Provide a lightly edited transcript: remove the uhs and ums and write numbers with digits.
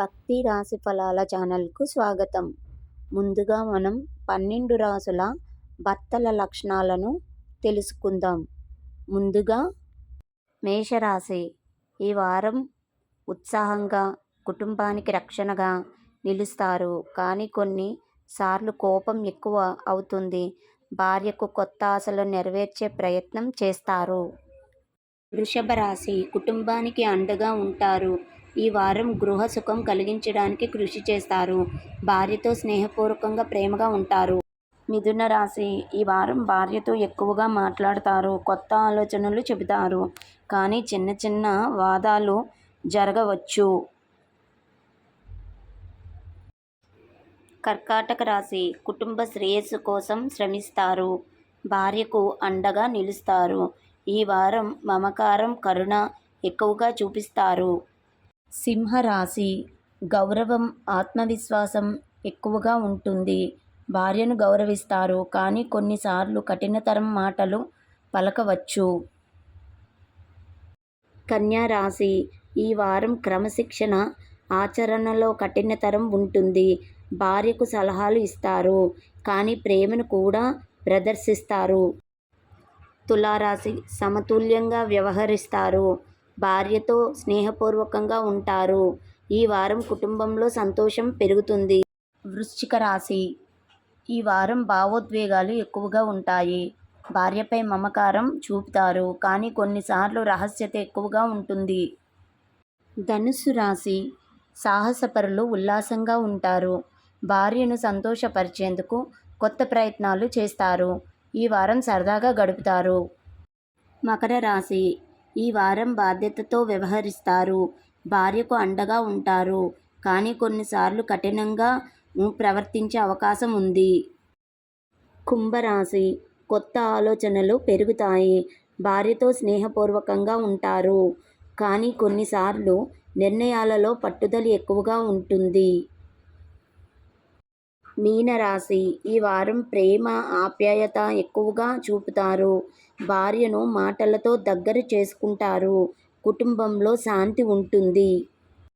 భక్తి రాశి ఫలాల ఛానల్కు స్వాగతం. ముందుగా మనం 12 రాసుల భర్తల లక్షణాలను తెలుసుకుందాం. ముందుగా మేషరాశి. ఈ వారం ఉత్సాహంగా, కుటుంబానికి రక్షణగా నిలుస్తారు. కానీ కొన్నిసార్లు కోపం ఎక్కువ అవుతుంది. భార్యకు కొత్త ఆశలు నెరవేర్చే ప్రయత్నం చేస్తారు. వృషభ రాశి. కుటుంబానికి అండగా ఉంటారు. ఈ వారం గృహ సుఖం కలిగించడానికి కృషి చేస్తారు. భార్యతో స్నేహపూర్వకంగా ప్రేమగా ఉంటారు. మిథున రాశి. ఈ వారం భార్యతో ఎక్కువగా మాట్లాడతారు. కొత్త ఆలోచనలు చెబుతారు. కానీ చిన్న చిన్న వాదాలు జరగవచ్చు. కర్కాటక రాశి. కుటుంబ శ్రేయస్సు కోసం శ్రమిస్తారు. భార్యకు అండగా నిలుస్తారు. ఈ వారం మమకారం, కరుణ ఎక్కువగా చూపిస్తారు. సింహరాశి. గౌరవం, ఆత్మవిశ్వాసం ఎక్కువగా ఉంటుంది. భార్యను గౌరవిస్తారు. కానీ కొన్నిసార్లు కఠినతరం మాటలు పలకవచ్చు. కన్యా రాశి. ఈ వారం క్రమశిక్షణ, ఆచరణలో కఠినతరం ఉంటుంది. భార్యకు సలహాలు ఇస్తారు. కానీ ప్రేమను కూడా ప్రదర్శిస్తారు. తులారాశి. సమతుల్యంగా వ్యవహరిస్తారు. భార్యతో స్నేహపూర్వకంగా ఉంటారు. ఈ వారం కుటుంబంలో సంతోషం పెరుగుతుంది. వృశ్చిక రాశి. ఈ వారం భావోద్వేగాలు ఎక్కువగా ఉంటాయి. భార్యపై మమకారం చూపుతారు. కానీ కొన్నిసార్లు రహస్యత ఎక్కువగా ఉంటుంది. ధనుస్సు రాశి. సాహసపరులు ఉల్లాసంగా ఉంటారు. భార్యను సంతోషపరిచేందుకు కొత్త ప్రయత్నాలు చేస్తారు. ఈ వారం సరదాగా గడుపుతారు. మకర రాశి. ఈ వారం బాధ్యతతో వ్యవహరిస్తారు. భార్యకు అండగా ఉంటారు. కానీ కొన్నిసార్లు కఠినంగా ప్రవర్తించే అవకాశం ఉంది. కుంభరాశి. కొత్త ఆలోచనలు పెరుగుతాయి. భార్యతో స్నేహపూర్వకంగా ఉంటారు. కానీ కొన్నిసార్లు నిర్ణయాలలో పట్టుదల ఎక్కువగా ఉంటుంది. మీనరాశి. ఈ వారం ప్రేమ, ఆప్యాయత ఎక్కువగా చూపుతారు. భార్యను మాటలతో దగ్గర చేసుకుంటారు. కుటుంబంలో శాంతి ఉంటుంది.